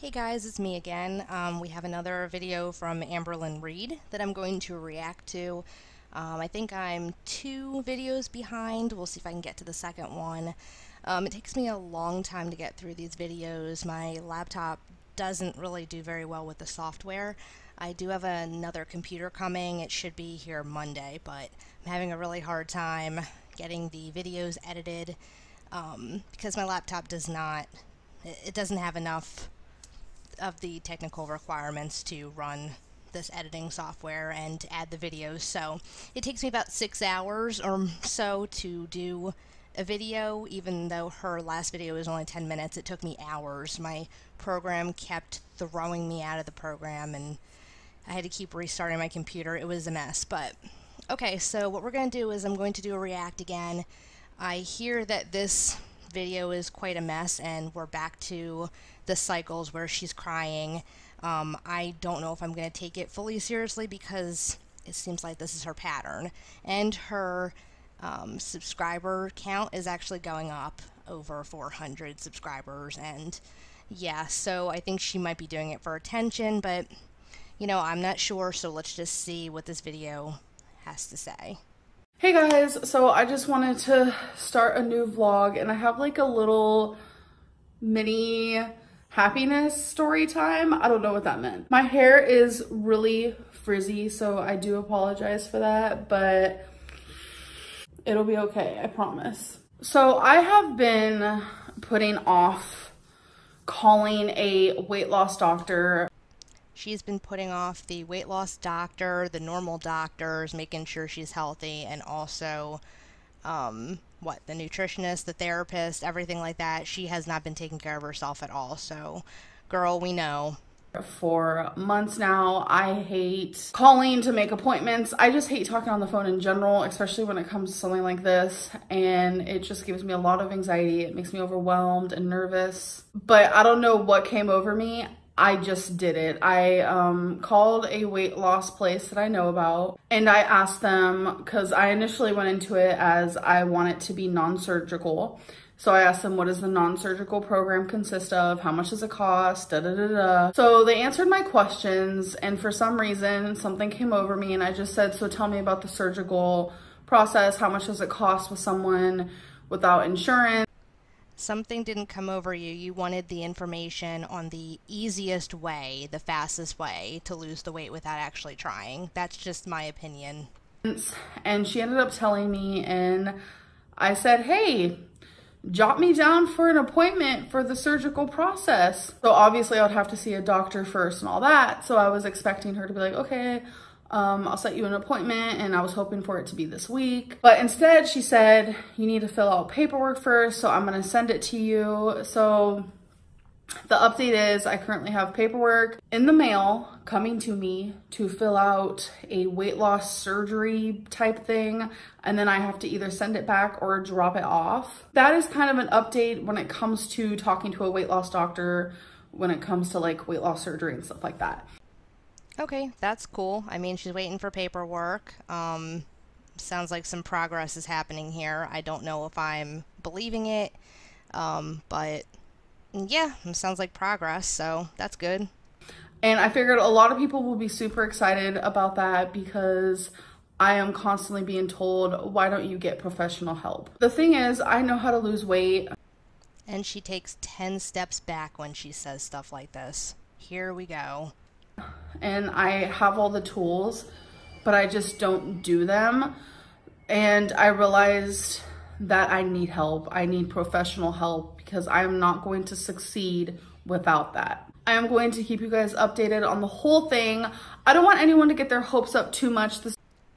Hey guys, it's me again. We have another video from Amberlynn Reid that I'm going to react to. I think I'm 2 videos behind. We'll see if I can get to the second one. It takes me a long time to get through these videos. My laptop doesn't really do very well with the software. I do have another computer coming. It should be here Monday, but I'm having a really hard time getting the videos edited because my laptop doesn't have enough of the technical requirements to run this editing software and to add the videos, so it takes me about 6 hours or so to do a video. Even though her last video was only 10 minutes, it took me hours. My program kept throwing me out of the program and I had to keep restarting my computer. It was a mess. But okay, so what we're going to do is I'm going to do a react again. I hear that this video is quite a mess and we're back to the cycles where she's crying. I don't know if I'm going to take it fully seriously because it seems like this is her pattern, and her subscriber count is actually going up over 400 subscribers, and yeah, so I think she might be doing it for attention, but you know, I'm not sure, so let's just see what this video has to say. Hey guys, so I just wanted to start a new vlog, and I have like a little mini happiness story time. I don't know what that meant. My hair is really frizzy, so I do apologize for that, but it'll be okay, I promise. So I have been putting off calling a weight loss doctor. She's been putting off the weight loss doctor, the normal doctors, making sure she's healthy, and also, the nutritionist, the therapist, everything like that. She has not been taking care of herself at all, so girl, we know. For months now, I hate calling to make appointments. I just hate talking on the phone in general, especially when it comes to something like this, and it just gives me a lot of anxiety. It makes me overwhelmed and nervous, but I don't know what came over me. I just did it. I called a weight loss place that I know about, and I asked them, because I initially went into it as I want it to be non-surgical. So I asked them, what does the non-surgical program consist of? How much does it cost? Da, da, da, da. So they answered my questions, and for some reason, something came over me, and I just said, so tell me about the surgical process. How much does it cost with someone without insurance? Something didn't come over you. You wanted the information on the easiest way, the fastest way to lose the weight without actually trying. That's just my opinion. And she ended up telling me, and I said, hey, jot me down for an appointment for the surgical process. So obviously I would have to see a doctor first and all that. So I was expecting her to be like, okay, I'll set you an appointment, and I was hoping for it to be this week. But instead she said, you need to fill out paperwork first, so I'm gonna send it to you. So the update is I currently have paperwork in the mail coming to me to fill out a weight loss surgery type thing, and then I have to either send it back or drop it off. That is kind of an update when it comes to talking to a weight loss doctor, when it comes to like weight loss surgery and stuff like that. Okay, that's cool. I mean, she's waiting for paperwork. Sounds like some progress is happening here. I don't know if I'm believing it, but yeah, it sounds like progress, so that's good. And I figured a lot of people will be super excited about that because I am constantly being told, why don't you get professional help? The thing is, I know how to lose weight. And she takes 10 steps back when she says stuff like this. Here we go. And I have all the tools, but I just don't do them. And I realized that I need help. I need professional help because I am not going to succeed without that. I am going to keep you guys updated on the whole thing. I don't want anyone to get their hopes up too much.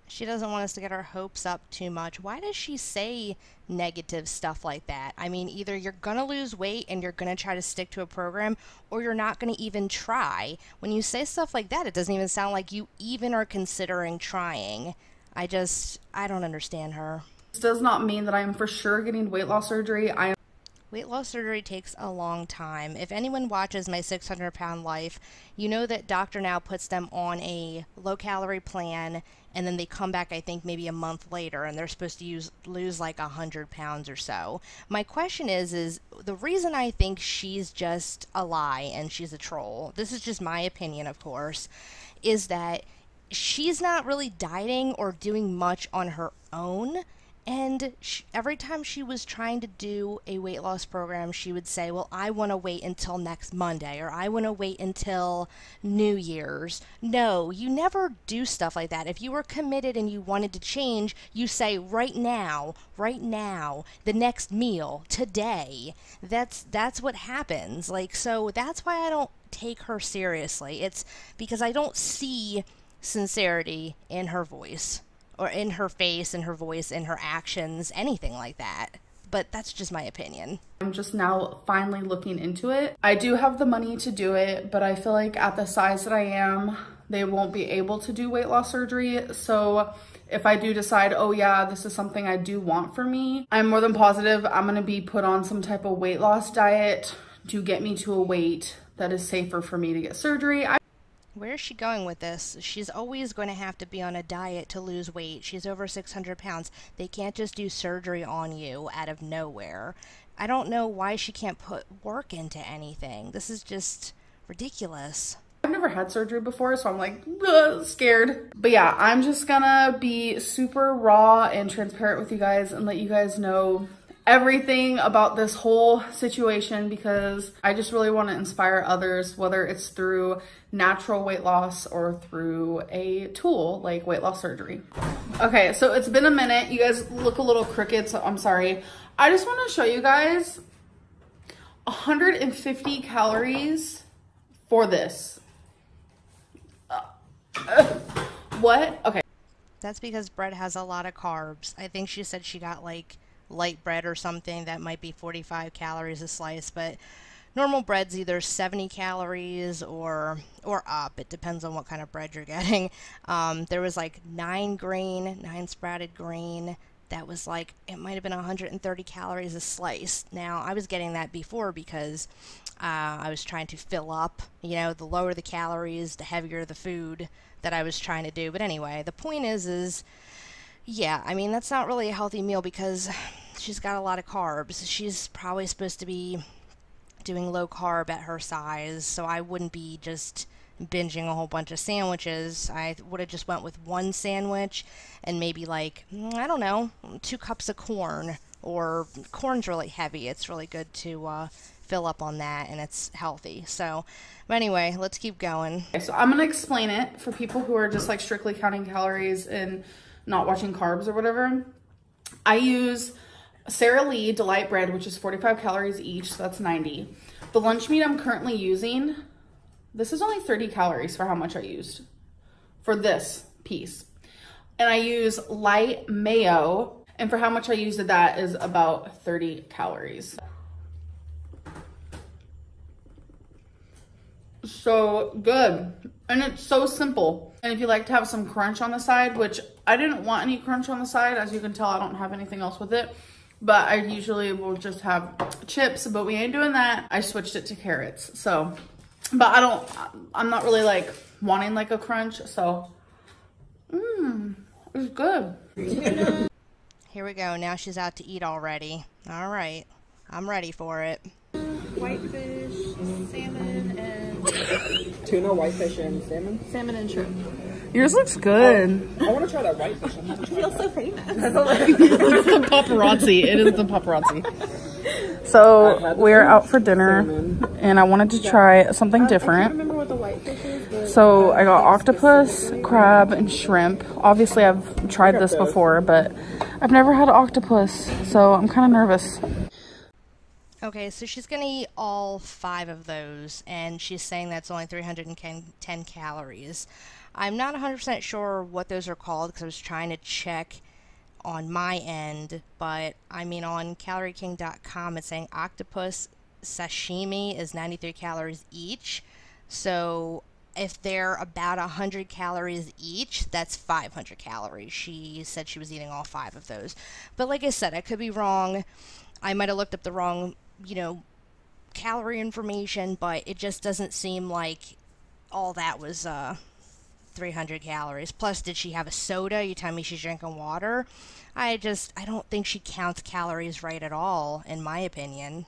She doesn't want us to get our hopes up too much. Why does she say negative stuff like that? I mean, either you're gonna lose weight and you're gonna try to stick to a program, or you're not gonna even try. When you say stuff like that, it doesn't even sound like you even are considering trying. I don't understand her. This does not mean that I am for sure getting weight loss surgery. Weight loss surgery takes a long time. If anyone watches my 600-pound life, you know that Dr. Now puts them on a low-calorie plan, and then they come back, I think, maybe a month later, and they're supposed to lose like 100 pounds or so. My question is the reason I think she's just a lie and she's a troll, this is just my opinion, of course, is that she's not really dieting or doing much on her own. And every time she was trying to do a weight loss program, she would say, well, I want to wait until next Monday, or I want to wait until New Year's. No, you never do stuff like that. If you were committed and you wanted to change, you say right now, the next meal, today. That's what happens. Like, so that's why I don't take her seriously. It's because I don't see sincerity in her voice, or in her face, in her voice, in her actions, anything like that. But that's just my opinion. I'm just now finally looking into it. I do have the money to do it, but I feel like at the size that I am, they won't be able to do weight loss surgery. So if I do decide, oh yeah, this is something I do want for me, I'm more than positive I'm gonna be put on some type of weight loss diet to get me to a weight that is safer for me to get surgery. Where is she going with this? She's always going to have to be on a diet to lose weight. She's over 600 pounds. They can't just do surgery on you out of nowhere. I don't know why she can't put work into anything. This is just ridiculous. I've never had surgery before, so I'm like scared. But yeah, I'm just gonna be super raw and transparent with you guys and let you guys know everything about this whole situation, because I just really want to inspire others, whether it's through natural weight loss or through a tool like weight loss surgery. Okay, so it's been a minute. You guys look a little crooked, so I'm sorry. I just want to show you guys 150 calories for this. What? Okay. That's because bread has a lot of carbs. I think she said she got like light bread or something that might be 45 calories a slice, but normal bread's either 70 calories or up. It depends on what kind of bread you're getting. There was like 9 sprouted grain. That was like, it might have been 130 calories a slice. Now, I was getting that before because I was trying to fill up. You know, the lower the calories, the heavier the food that I was trying to do. But anyway, the point is yeah, I mean, that's not really a healthy meal because she's got a lot of carbs. She's probably supposed to be doing low carb at her size, so I wouldn't be just binging a whole bunch of sandwiches. I would have just went with one sandwich and maybe like, I don't know, 2 cups of corn. Or corn's really heavy. It's really good to fill up on that, and it's healthy. So, but anyway, let's keep going. Okay, so I'm gonna explain it for people who are just like strictly counting calories and not watching carbs or whatever. I use Sara Lee Delight bread, which is 45 calories each, so that's 90. The lunch meat I'm currently using, this is only 30 calories for how much I used for this piece. And I use light mayo, and for how much I used of that is about 30 calories. So good, and it's so simple. And if you like to have some crunch on the side, which I didn't want any crunch on the side, as you can tell I don't have anything else with it, but I usually will just have chips, but we ain't doing that. I switched it to carrots. So, but I'm not really like wanting like a crunch, so it's good. Here we go. Now she's out to eat already. All right, I'm ready for it. Whitefish, salmon, and tuna, whitefish, and salmon. Salmon and shrimp. Yours looks good. I want to try that whitefish. I feel so famous. It's the paparazzi. It is the paparazzi. So we're out for dinner, and I wanted to try something I can't different. remember what the whitefish is, but So I got octopus, crab, and shrimp. Obviously, I've tried this before, but I've never had octopus, so I'm kind of nervous. Okay, so she's going to eat all 5 of those, and she's saying that's only 310 calories. I'm not 100% sure what those are called because I was trying to check on my end, but I mean on calorieking.com it's saying octopus sashimi is 93 calories each. So if they're about 100 calories each, that's 500 calories. She said she was eating all 5 of those. But like I said, I could be wrong. I might have looked up the wrong you know, calorie information, but it just doesn't seem like all that was 300 calories. Plus, did she have a soda? You tell me she's drinking water. I don't think she counts calories right at all, in my opinion.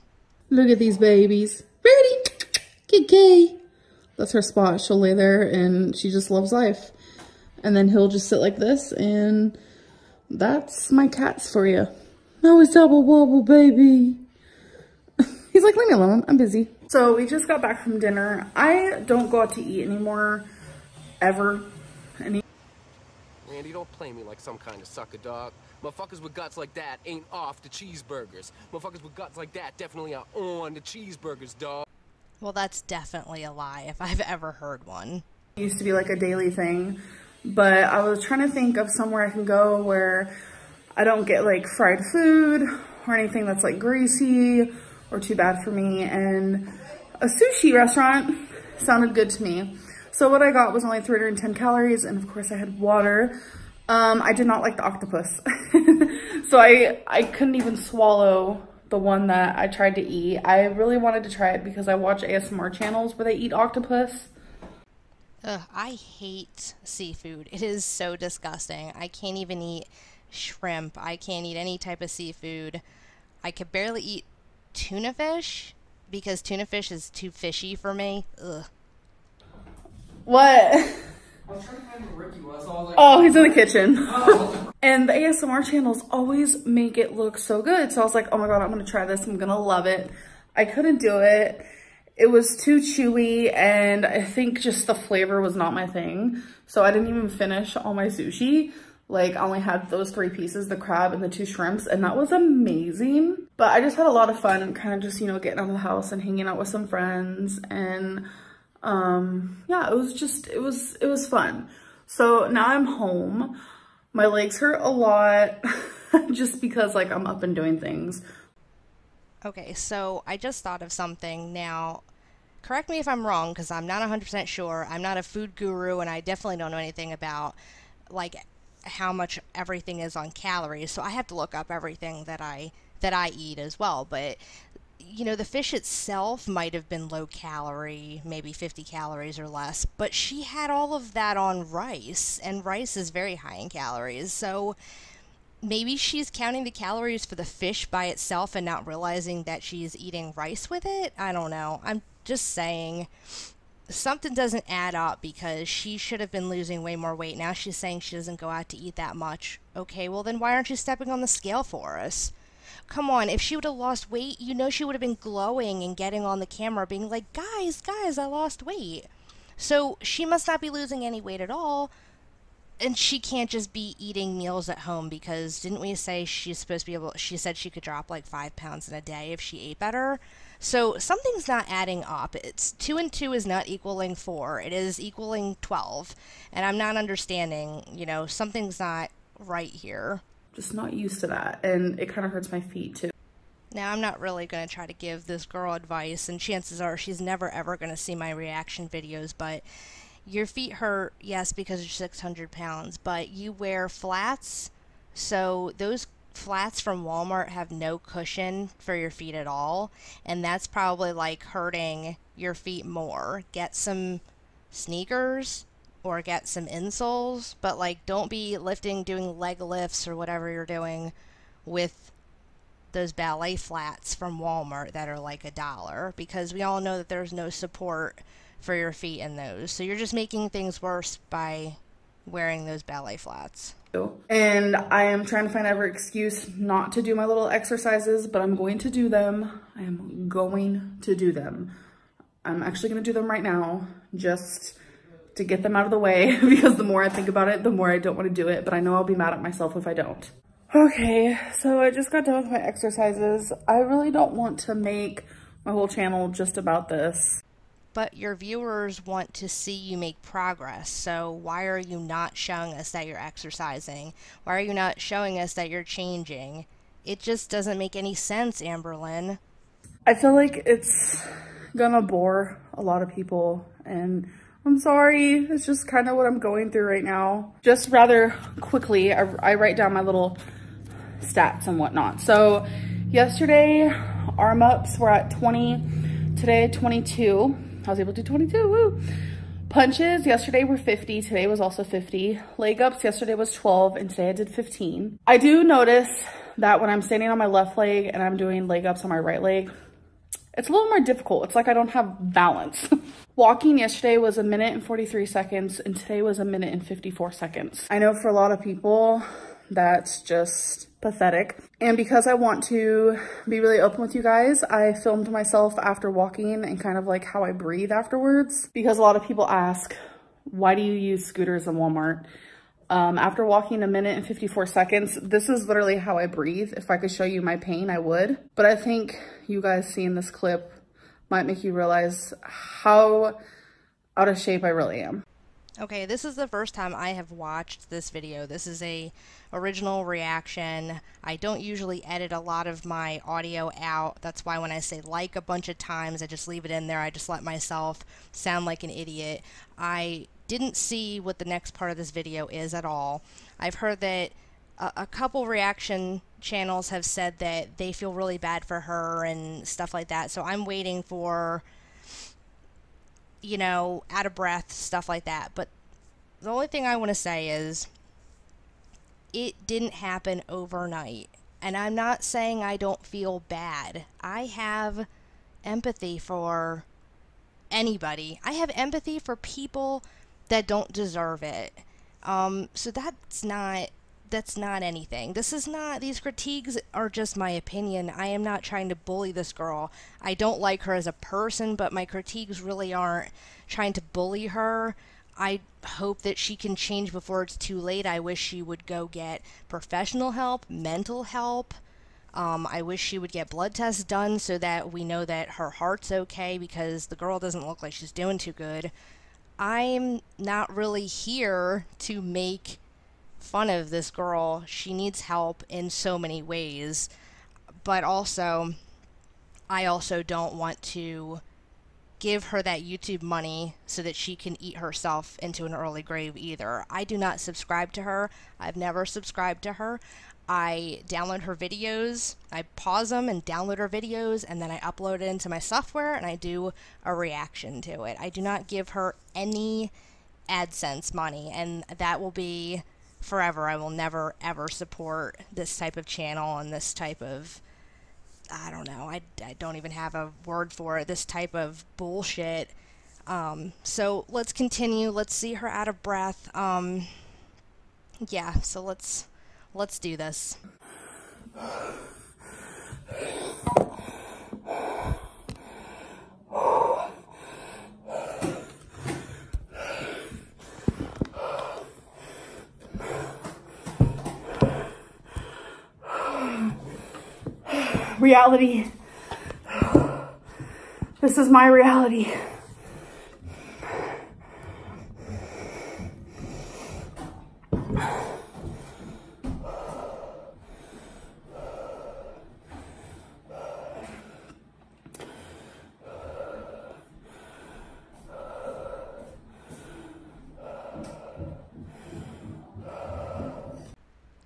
Look at these babies. Ready? Kiki. That's her spot. She'll lay there and she just loves life. And then he'll just sit like this, and that's my cats for you. No, it's double wobble, baby. He's like, leave me alone. I'm busy. So we just got back from dinner. I don't go out to eat anymore, ever. Randy, don't play me like some kind of sucker dog. Motherfuckers with guts like that ain't off the cheeseburgers. Motherfuckers with guts like that definitely are on the cheeseburgers, dog. Well, that's definitely a lie if I've ever heard one. It used to be like a daily thing, but I was trying to think of somewhere I can go where I don't get like fried food or anything that's like greasy or too bad for me, and a sushi restaurant sounded good to me. So what I got was only 310 calories, and of course I had water. I did not like the octopus. So I couldn't even swallow the one that I tried to eat. I really wanted to try it because I watch ASMR channels where they eat octopus. Ugh, I hate seafood. It is so disgusting. I can't even eat shrimp. I can't eat any type of seafood. I could barely eat tuna fish because tuna fish is too fishy for me. Ugh. What? I was trying to find where Ricky was, so I was like, Oh, he's in the kitchen. Oh. And the ASMR channels always make it look so good. So I was like, oh my God, I'm gonna try this. I'm gonna love it. I couldn't do it. It was too chewy, and I think just the flavor was not my thing. So I didn't even finish all my sushi. Like, I only had those 3 pieces, the crab and the 2 shrimps, and that was amazing. But I just had a lot of fun, kind of just, you know, getting out of the house and hanging out with some friends. And yeah, it was fun. So now I'm home. My legs hurt a lot just because like I'm up and doing things. Okay, so I just thought of something now. Correct me if I'm wrong, because I'm not 100% sure. I'm not a food guru, and I definitely don't know anything about like how much everything is on calories. So I have to look up everything that I eat as well. But you know, the fish itself might have been low calorie, maybe 50 calories or less, but she had all of that on rice, and rice is very high in calories. So maybe she's counting the calories for the fish by itself and not realizing that she's eating rice with it. I don't know. I'm just saying something doesn't add up, because she should have been losing way more weight. Now she's saying she doesn't go out to eat that much. Okay, well then why aren't you stepping on the scale for us? Come on, if she would have lost weight, you know she would have been glowing and getting on the camera being like, guys, I lost weight. So she must not be losing any weight at all. And she can't just be eating meals at home, because didn't we say she's supposed to be able, she said she could drop like 5 pounds in a day if she ate better. So something's not adding up. It's 2 and 2 is not equaling 4. It is equaling 12. And I'm not understanding, you know, something's not right here. Just not used to that, and it kind of hurts my feet too. Now, I'm not really going to try to give this girl advice, and chances are she's never ever going to see my reaction videos, but your feet hurt, yes, because you're 600 pounds, but you wear flats, so those flats from Walmart have no cushion for your feet at all, and that's probably like hurting your feet more. Get some sneakers or get some insoles, but like don't be doing leg lifts or whatever you're doing with those ballet flats from Walmart that are like $1, because we all know that there's no support for your feet in those. So you're just making things worse by wearing those ballet flats. And I am trying to find every excuse not to do my little exercises, but I'm going to do them. I am going to do them. I'm actually going to do them right now, just to get them out of the way, because the more I think about it, the more I don't want to do it, but I know I'll be mad at myself if I don't. Okay, so I just got done with my exercises. I really don't want to make my whole channel just about this. But your viewers want to see you make progress, so why are you not showing us that you're exercising? Why are you not showing us that you're changing? It just doesn't make any sense, Amberlynn. I feel like it's gonna bore a lot of people, and I'm sorry, it's just kind of what I'm going through right now. Just rather quickly, I write down my little stats and whatnot. So yesterday Arm ups, we're at 20 today, 22. I was able to do 22, woo. Punches, yesterday were 50, today was also 50. Leg ups, yesterday was 12, and today I did 15. I do notice that when I'm standing on my left leg and I'm doing leg ups on my right leg, it's a little more difficult. It's like I don't have balance. Walking yesterday was 1 minute and 43 seconds, and today was 1 minute and 54 seconds. I know for a lot of people, that's just pathetic. And because I want to be really open with you guys, I filmed myself after walking and kind of like how I breathe afterwards. Because a lot of people ask, why do you use scooters in Walmart? After walking 1 minute and 54 seconds, this is literally how I breathe. If I could show you my pain, I would. But I think you guys seeing this clip might make you realize how out of shape I really am. Okay, this is the first time I have watched this video. This is a original reaction. I don't usually edit a lot of my audio out. That's why when I say like a bunch of times, I just leave it in there. I just let myself sound like an idiot. I didn't see what the next part of this video is at all. I've heard that a couple reaction channels have said that they feel really bad for her and stuff like that. So I'm waiting for, you know, out of breath, stuff like that. But the only thing I want to say is it didn't happen overnight. And I'm not saying I don't feel bad. I have empathy for anybody. I have empathy for people that don't deserve it. So that's not anything. This is not, these critiques are just my opinion. I am not trying to bully this girl. I don't like her as a person, but my critiques really aren't trying to bully her. I hope that she can change before it's too late. I wish she would go get professional help, mental help. I wish she would get blood tests done so that we know that her heart's okay, because the girl doesn't look like she's doing too good. I'm not really here to make fun of this girl. She needs help in so many ways, but also I also don't want to give her that YouTube money so that she can eat herself into an early grave either. I do not subscribe to her. I've never subscribed to her. I download her videos, I pause them and download her videos, and then I upload it into my software and I do a reaction to it. I do not give her any AdSense money, and that will be forever. I will never ever support this type of channel and this type of, I don't know, I don't even have a word for it, this type of bullshit. So let's continue. Let's see her out of breath. Yeah, so let's do this. Reality. This is my reality.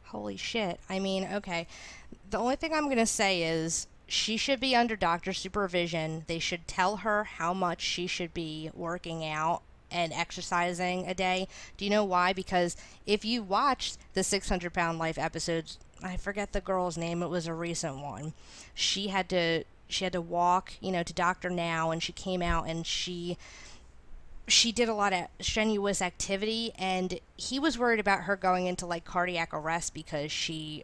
Holy shit. I mean, okay. The only thing I'm going to say is she should be under doctor supervision. They should tell her how much she should be working out and exercising a day. Do you know why? Because if you watched the 600 Pound Life episodes, I forget the girl's name, it was a recent one. She had to walk, you know, to Dr. Now, and she came out and she did a lot of strenuous activity, and he was worried about her going into like cardiac arrest because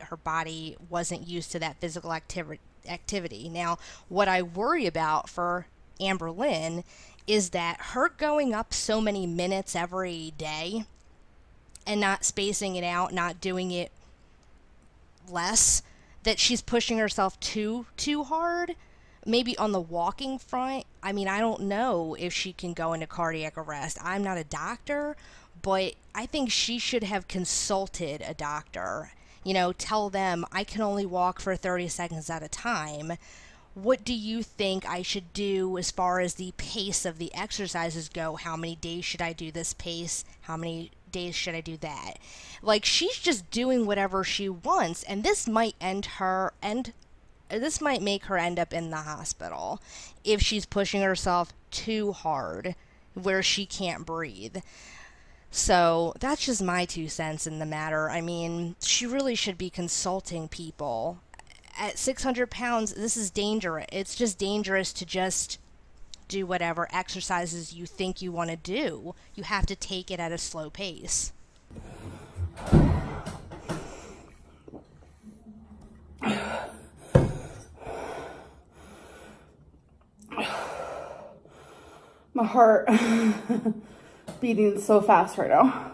her body wasn't used to that physical activity. Now, what I worry about for Amberlynn is that her going up so many minutes every day and not spacing it out, not doing it less, that she's pushing herself too hard. Maybe on the walking front, I mean, I don't know if she can go into cardiac arrest. I'm not a doctor, but I think she should have consulted a doctor. You know, tell them, I can only walk for 30 seconds at a time. What do you think I should do as far as the pace of the exercises go? How many days should I do this pace? How many days should I do that? Like, she's just doing whatever she wants, and this might end this might make her end up in the hospital if she's pushing herself too hard where she can't breathe. So that's just my 2 cents in the matter. I mean, she really should be consulting people. At 600 pounds, this is dangerous. It's just dangerous to just do whatever exercises you think you want to do. You have to take it at a slow pace. My heart beating so fast right now.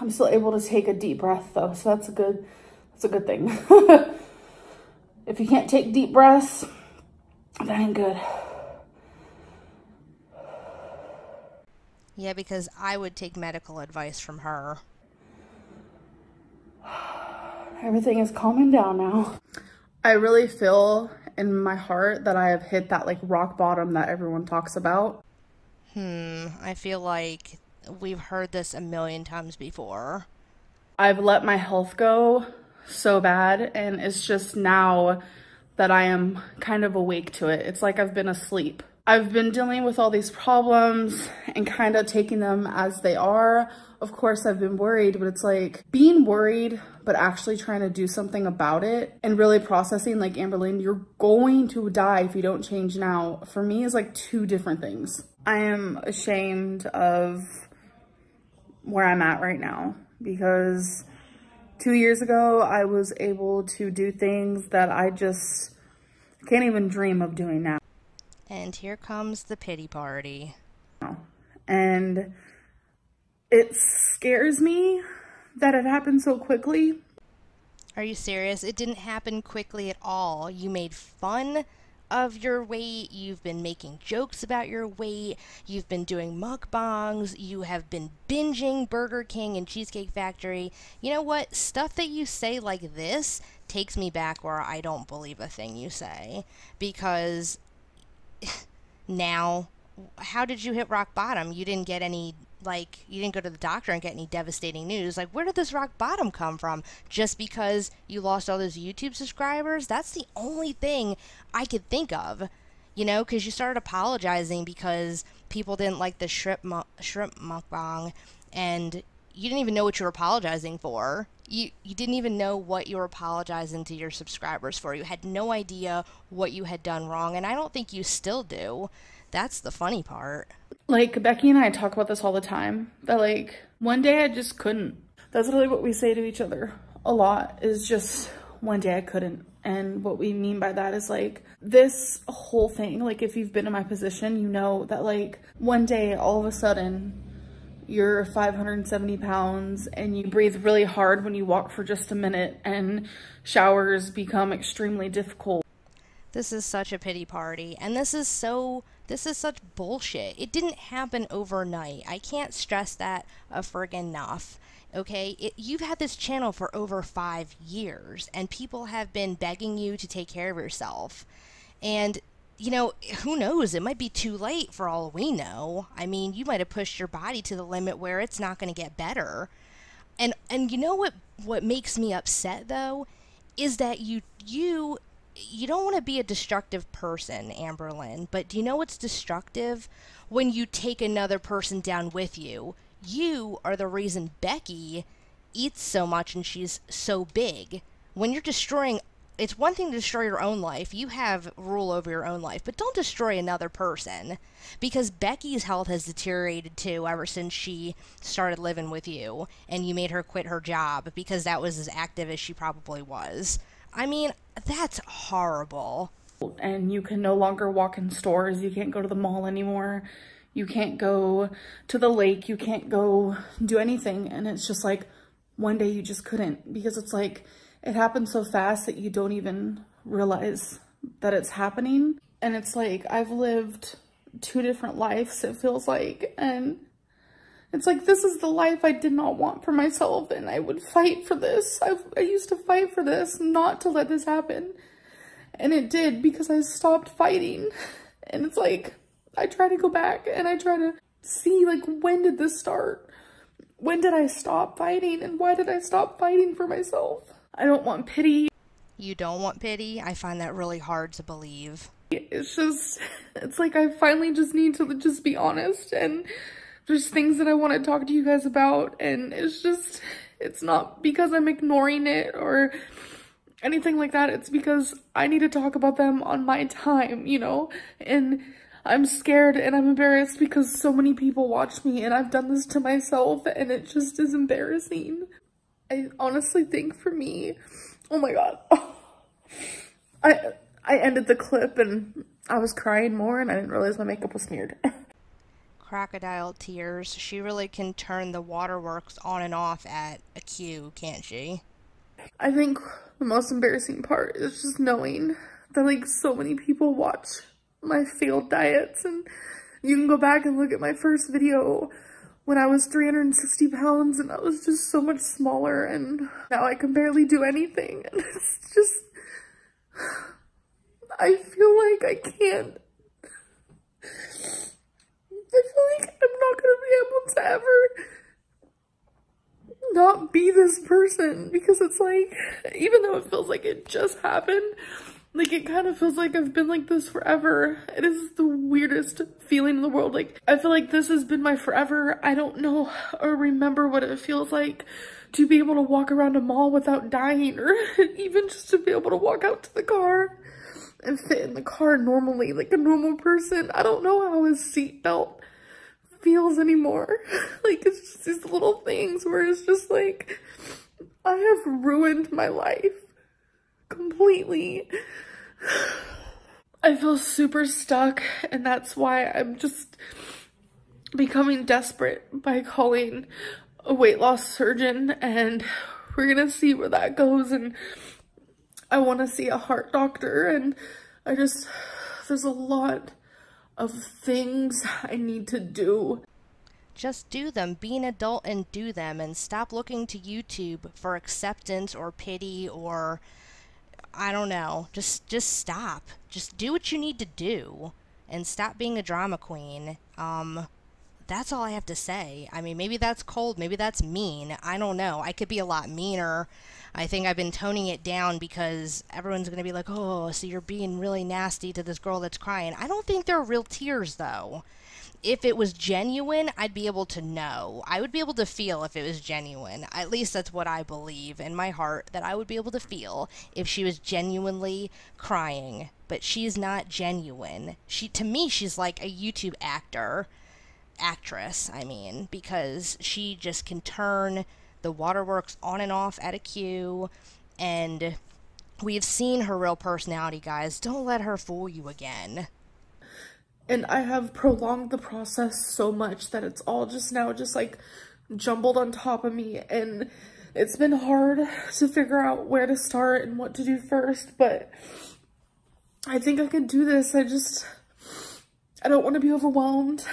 I'm still able to take a deep breath though, so that's a good thing. If you can't take deep breaths, that ain't good. Yeah, because I would take medical advice from her. Everything is calming down now. I really feel in my heart that I have hit that like rock bottom that everyone talks about. I feel like we've heard this a million times before. I've let my health go so bad, and it's just now that I am kind of awake to it. It's like I've been asleep. I've been dealing with all these problems and kind of taking them as they are. Of course, I've been worried, but it's like being worried, but actually trying to do something about it and really processing like, Amberlynn, you're going to die if you don't change now. For me, is like 2 different things. I am ashamed of where I'm at right now because 2 years ago, I was able to do things that I just can't even dream of doing now. And here comes the pity party. And it scares me that it happened so quickly. Are you serious? It didn't happen quickly at all. You made fun of your weight. You've been making jokes about your weight. You've been doing mukbangs. You have been binging Burger King and Cheesecake Factory. You know what? Stuff that you say like this takes me back where I don't believe a thing you say. Because now, how did you hit rock bottom? You didn't get any, like, you didn't go to the doctor and get any devastating news. Like, where did this rock bottom come from? Just because you lost all those YouTube subscribers? That's the only thing I could think of, you know, because you started apologizing because people didn't like the shrimp mukbang, and you didn't even know what you were apologizing for. You didn't even know what you were apologizing to your subscribers for. You had no idea what you had done wrong, and I don't think you still do. That's the funny part. Like, Becky and I talk about this all the time, that like, one day I just couldn't. That's really what we say to each other a lot, is just, one day I couldn't. And what we mean by that is like, this whole thing, like if you've been in my position, you know that like, one day all of a sudden, you're 570 pounds and you breathe really hard when you walk for just a minute, and showers become extremely difficult. This is such a pity party, and this is such bullshit. It didn't happen overnight. I can't stress that a friggin' enough. Okay, you've had this channel for over 5 years, and people have been begging you to take care of yourself. And, you know, who knows? It might be too late for all we know. I mean, you might have pushed your body to the limit where it's not going to get better. And you know what makes me upset, though, is that you don't want to be a destructive person, Amberlynn, but do you know what's destructive? When you take another person down with you. You are the reason Becky eats so much and she's so big. When you're destroying, it's one thing to destroy your own life. You have rule over your own life, but don't destroy another person. Because Becky's health has deteriorated too ever since she started living with you, and you made her quit her job because that was as active as she probably was. I mean, that's horrible. And you can no longer walk in stores. You can't go to the mall anymore. You can't go to the lake. You can't go do anything. And it's just like, one day you just couldn't, because it's like, it happened so fast that you don't even realize that it's happening. And it's like, I've lived 2 different lives, it feels like. And it's like, this is the life I did not want for myself, and I would fight for this. I used to fight for this, not to let this happen. And it did, because I stopped fighting. And it's like, I try to go back and I try to see, like, when did this start? When did I stop fighting, and why did I stop fighting for myself? I don't want pity. You don't want pity? I find that really hard to believe. It's just, it's like I finally just need to just be honest, and there's things that I want to talk to you guys about, and it's just, it's not because I'm ignoring it or anything like that. It's because I need to talk about them on my time, you know, and I'm scared and I'm embarrassed because so many people watch me, and I've done this to myself, and it just is embarrassing. I honestly think for me, oh my god, I ended the clip and I was crying more, and I didn't realize my makeup was smeared. Crocodile tears. She really can turn the waterworks on and off at a cue, can't she? I think the most embarrassing part is just knowing that like so many people watch my failed diets, and you can go back and look at my first video when I was 360 pounds and I was just so much smaller, and now I can barely do anything, and it's just, I feel like I can't, I feel like I'm not gonna be able to ever not be this person, because it's like, even though it feels like it just happened, like it kind of feels like I've been like this forever. It is the weirdest feeling in the world. Like I feel like this has been my forever. I don't know or remember what it feels like to be able to walk around a mall without dying, or even just to be able to walk out to the car and fit in the car normally like a normal person. I don't know how a seatbelt feels anymore. Like it's just these little things where it's just like, I have ruined my life completely. I feel super stuck, and that's why I'm just becoming desperate by calling a weight loss surgeon, and we're gonna see where that goes. And I want to see a heart doctor, and there's a lot of things I need to do. Just do them. Be an adult and do them, and stop looking to YouTube for acceptance or pity or, I don't know. Just stop. Just do what you need to do and stop being a drama queen. That's all I have to say. I mean, maybe that's cold, maybe that's mean. I don't know. I could be a lot meaner. I think I've been toning it down because everyone's going to be like, oh, so you're being really nasty to this girl that's crying. I don't think they're real tears, though. If it was genuine, I'd be able to know. I would be able to feel if it was genuine. At least that's what I believe in my heart, that I would be able to feel if she was genuinely crying. But she's not genuine. To me, she's like a YouTube actress, I mean, because she just can turn the waterworks on and off at a cue, and we've seen her real personality, guys. Don't let her fool you again. And I have prolonged the process so much that it's all just now just like jumbled on top of me, and it's been hard to figure out where to start and what to do first, but I think I can do this. I don't want to be overwhelmed.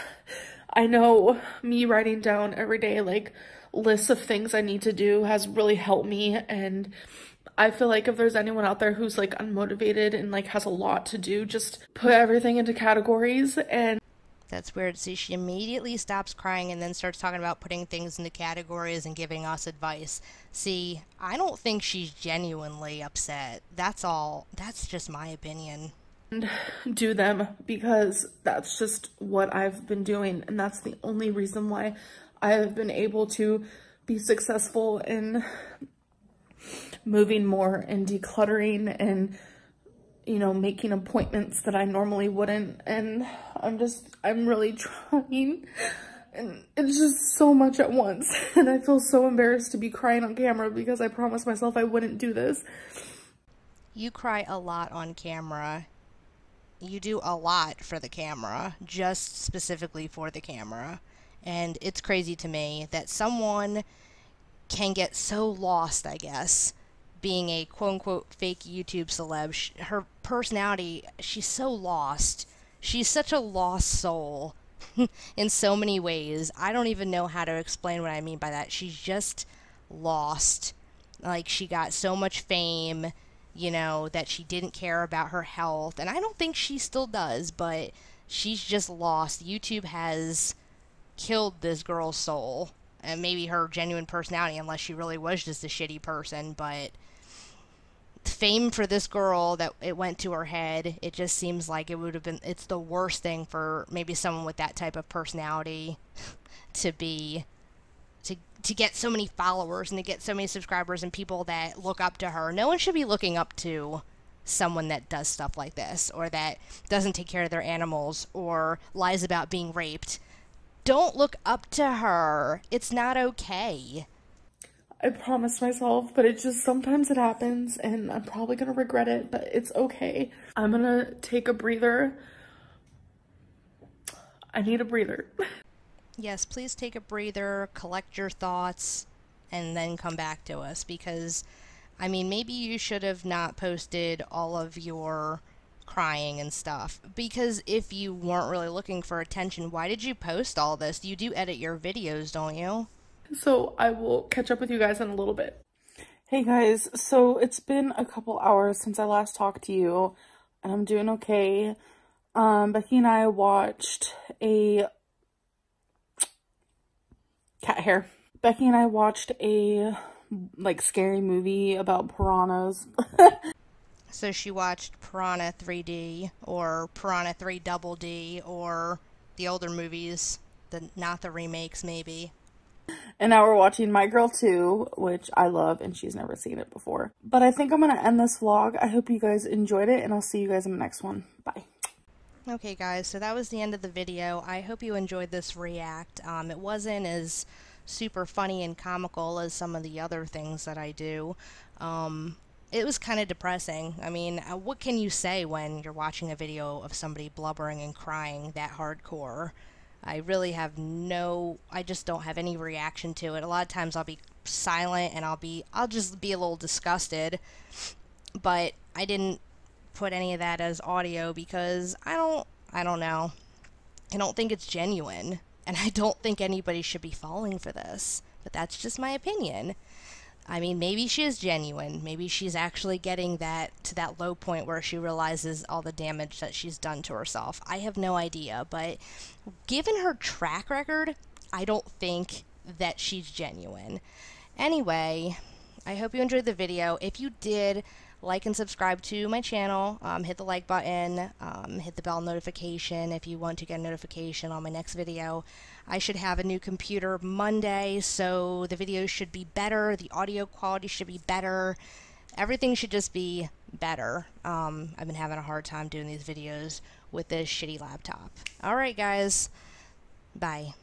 I know me writing down every day like lists of things I need to do has really helped me, and I feel like if there's anyone out there who's like unmotivated and like has a lot to do, just put everything into categories. And that's weird. See, she immediately stops crying and then starts talking about putting things into categories and giving us advice. See, I don't think she's genuinely upset. That's all. That's just my opinion. And do them, because that's just what I've been doing, and that's the only reason why I have been able to be successful in moving more and decluttering and, you know, making appointments that I normally wouldn't. And I'm really trying, and it's just so much at once, and I feel so embarrassed to be crying on camera because I promised myself I wouldn't do this. You cry a lot on camera. You do a lot for the camera, just specifically for the camera. And it's crazy to me that someone can get so lost, I guess, being a quote-unquote fake YouTube celeb. Her personality, she's so lost. She's such a lost soul in so many ways. I don't even know how to explain what I mean by that. She's just lost. Like, she got so much fame, you know, that she didn't care about her health. And I don't think she still does, but she's just lost. YouTube has killed this girl's soul, and maybe her genuine personality, unless she really was just a shitty person. But fame for this girl that it went to her head, it just seems like it would have been, it's the worst thing for maybe someone with that type of personality to be, to get so many followers and to get so many subscribers and people that look up to her. No one should be looking up to someone that does stuff like this, or that doesn't take care of their animals, or lies about being raped. Don't look up to her. It's not okay. I promised myself, but it just, sometimes it happens and I'm probably gonna regret it, but it's okay. I'm gonna take a breather. I need a breather. Yes, please take a breather, collect your thoughts, and then come back to us, because, I mean, maybe you should have not posted all of your crying and stuff, because if you weren't really looking for attention, why did you post all this? You do edit your videos, don't you? So I will catch up with you guys in a little bit. Hey guys, so it's been a couple hours since I last talked to you, and I'm doing okay. Becky and I watched a cat hair. Becky and I watched a like scary movie about piranhas. So she watched Piranha 3D, or Piranha 3 Double D, or the older movies, not the remakes maybe. And now we're watching My Girl 2, which I love, and she's never seen it before. But I think I'm going to end this vlog. I hope you guys enjoyed it, and I'll see you guys in the next one. Bye. Okay guys, so that was the end of the video. I hope you enjoyed this react. It wasn't as super funny and comical as some of the other things that I do. It was kind of depressing. I mean, what can you say when you're watching a video of somebody blubbering and crying that hardcore? I really have I just don't have any reaction to it. A lot of times I'll be silent and I'll just be a little disgusted, but I didn't put any of that as audio because I don't know. I don't think it's genuine, and I don't think anybody should be falling for this, but that's just my opinion. I mean, maybe she is genuine. Maybe she's actually getting to that low point where she realizes all the damage that she's done to herself. I have no idea, but given her track record, I don't think that she's genuine. Anyway, I hope you enjoyed the video. If you did, like and subscribe to my channel. Hit the like button, hit the bell notification if you want to get a notification on my next video. I should have a new computer Monday, so the videos should be better, the audio quality should be better, everything should just be better. I've been having a hard time doing these videos with this shitty laptop. Alright guys, bye.